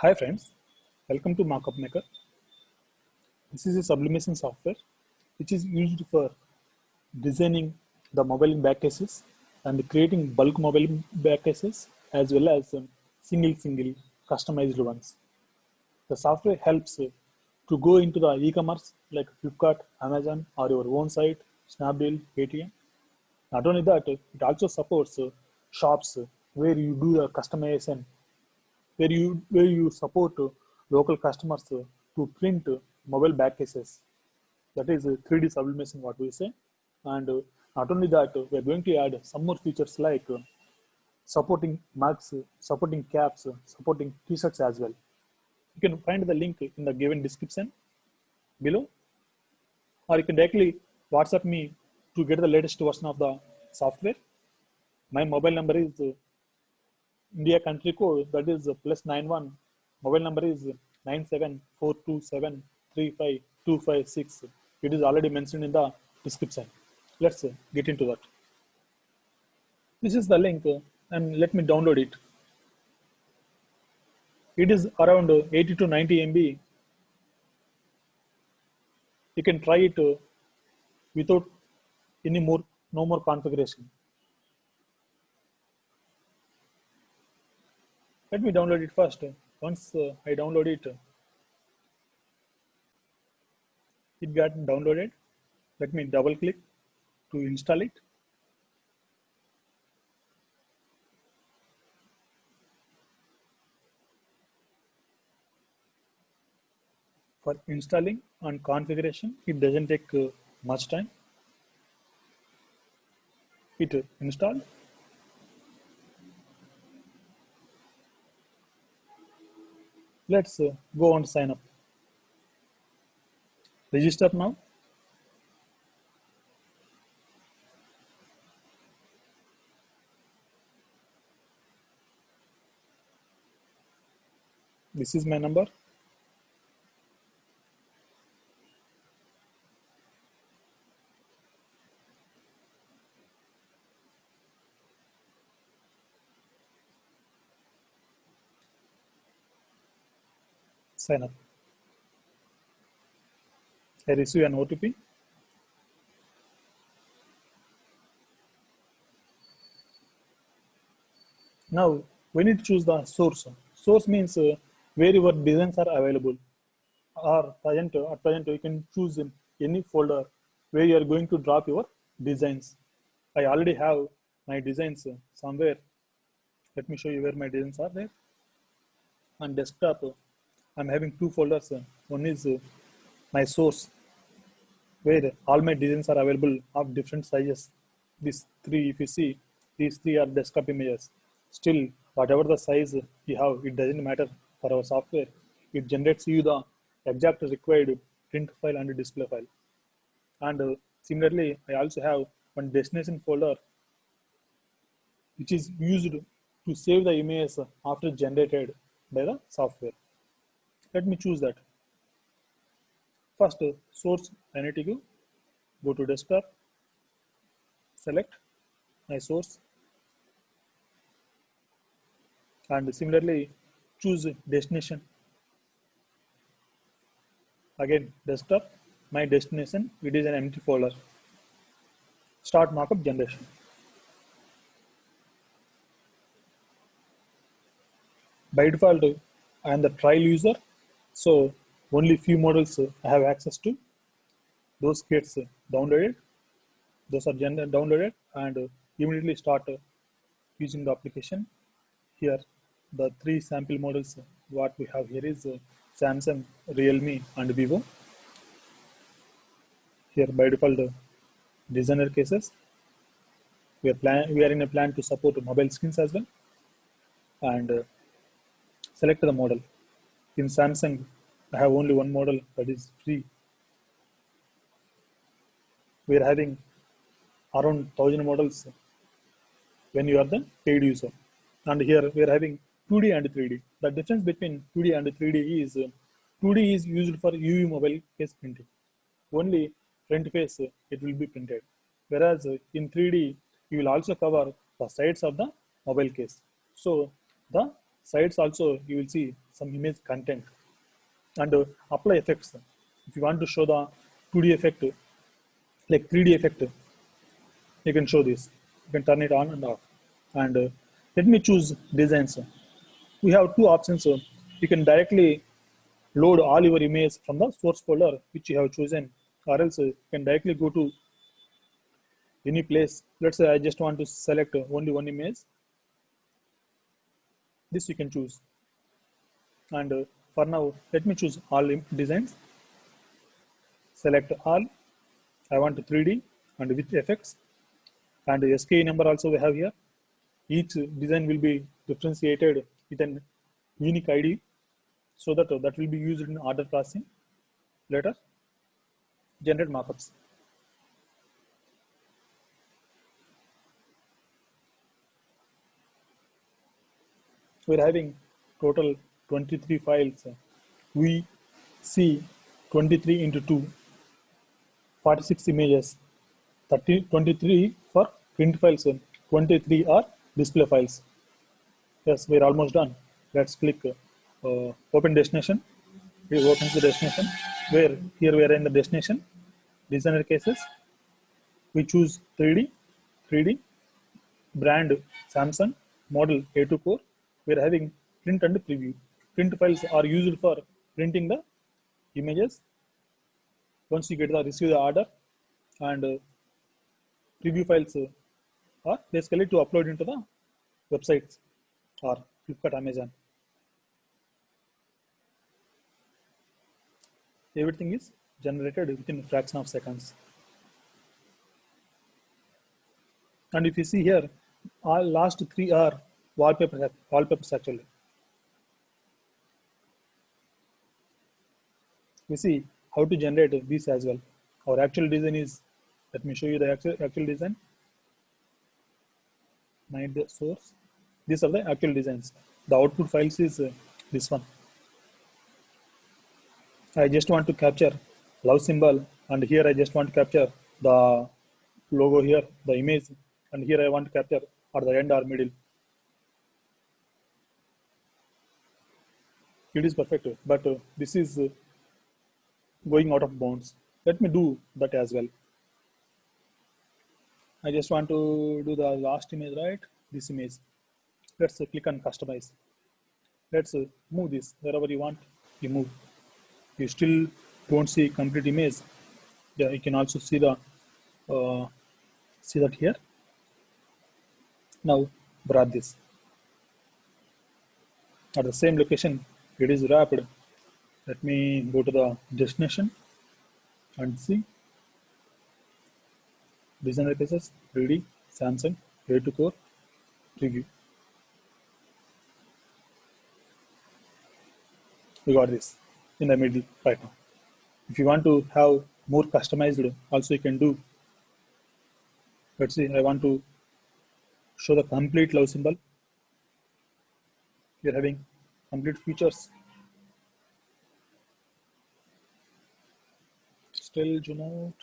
Hi friends, welcome to Markup Maker. This is a sublimation software which is used for designing the mobile backcases and creating bulk mobile backcases as well as single customized ones. The software helps to go into the e-commerce like Flipkart, Amazon or your own site, Snapdeal, Paytm. Not only that, it also supports shops where you do the customization where you support local customers to print mobile back cases. That is 3D sublimation, what we say. And not only that, we are going to add some more features like supporting mugs, supporting caps, supporting t-shirts as well. You can find the link in the given description below, or you can directly WhatsApp me to get the latest version of the software. My mobile number is India country code, that is +91. Mobile number is 9742735256. It is already mentioned in the description. Let's get into that. This is the link and let me download it. It is around 80 to 90 MB. You can try it without no more configuration. Let me download it first. Once I download it, it got downloaded. Let me double click to install it. For installing and configuration, it doesn't take much time. It installed. Let's go on sign up. Register now. This is my number. Sign up. I receive an OTP. Now we need to choose the source. Source means where your designs are available. Or at present you can choose any folder where you are going to drop your designs. I already have my designs somewhere. Let me show you where my designs are there. On desktop, I'm having two folders. One is my source, where all my designs are available of different sizes. These three, if you see, these three are desktop images. Still, whatever the size you have, it doesn't matter for our software. It generates you the exact required print file and display file. And similarly, I also have one destination folder, which is used to save the images after generated by the software. Let me choose that. First, source, I need to go to desktop, select my source, and similarly choose destination. Again, desktop, my destination, it is an empty folder. Start markup generation. By default, I am the trial user, so only few models I have access to. Those gets downloaded, those are downloaded and immediately start using the application. Here, the three sample models what we have here is Samsung, Realme, and Vivo. Here by default, designer cases. We are in a plan to support mobile screens as well, and select the model. In Samsung, I have only one model that is free. We are having around 1000 models when you are the paid user. And here we are having 2D and 3D. The difference between 2D and 3D is 2D is used for UV mobile case printing. Only front face it will be printed. Whereas in 3D, you will also cover the sides of the mobile case. So the sides also you will see some image content and apply effects. If you want to show the 2D effect, like 3D effect, you can show this. You can turn it on and off. And let me choose designs. We have two options. You can directly load all your images from the source folder which you have chosen, or else you can directly go to any place. Let's say I just want to select only one image. This you can choose. And for now, let me choose all designs. Select all. I want 3D and with effects. And the SKU number also we have here. Each design will be differentiated with an unique ID, so that that will be used in order processing. Later, generate markups. We're having total 23 files. We see 23 into 2, 46 images, 23 for print files, 23 are display files. Yes, we're almost done. Let's click open destination. We open the destination, where here we are in the destination, designer cases. We choose 3D, brand Samsung, model A2 core. We're having print and preview. Print files are used for printing the images. Once you get the receive the order, and preview files are basically to upload into the websites or Flipkart, Amazon. Everything is generated within a fraction of seconds. And if you see here, our last 3 are wallpapers actually. We see how to generate these as well. Our actual design is, let me show you the actual design. Find the source. These are the actual designs. The output files is this one. I just want to capture love symbol, and here I just want to capture the logo here, the image, and here I want to capture at the end or middle. It is perfect, but this is going out of bounds. Let me do that as well. I just want to do the last image, right? This image. Let's click on customize. Let's move this wherever you want. You move. You still don't see complete image. Yeah, you can also see the see that here. Now grab this. At the same location, it is wrapped. Let me go to the destination and see. Designer cases, 3D, Samsung, A2 core, preview. We got this in the middle right now. If you want to have more customized, also you can do. Let's see, I want to show the complete love symbol. You're having complete features. Still zoom out.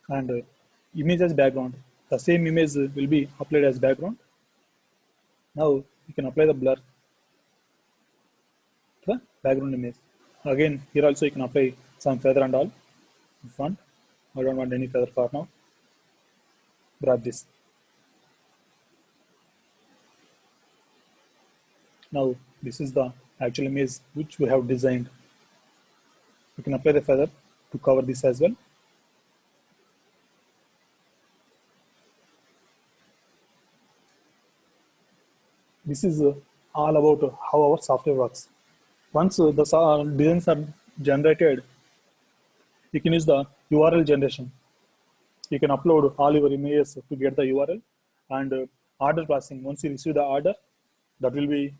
And image as background. The same image will be applied as background. Now you can apply the blur to the background image. Again, here also you can apply some feather and all. If you want. I don't want any feather for now. Grab this. Now this is the actual image which we have designed. You can apply the feather to cover this as well. This is all about how our software works. Once the designs are generated, you can use the URL generation. You can upload all your images to get the URL, and order processing. Once you receive the order, that will be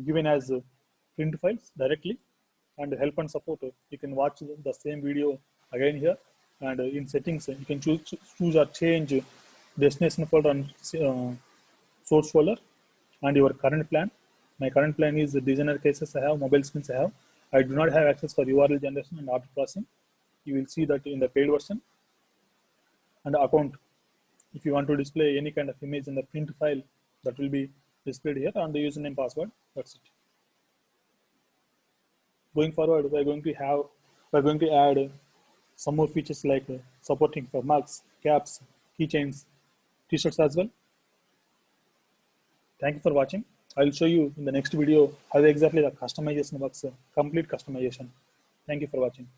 given as print files directly. And help and support, you can watch the same video again here. And in settings, you can choose or change destination folder and source folder and your current plan. My current plan is the designer cases I have, mobile screens I have. I do not have access for URL generation and order processing. You will see that in the paid version. And account. If you want to display any kind of image in the print file, that will be displayed here, and the username password. That's it. Going forward, we're going to add some more features like supporting for mugs, caps, keychains, t-shirts as well. Thank you for watching. I'll show you in the next video how exactly the customization works, complete customization. Thank you for watching.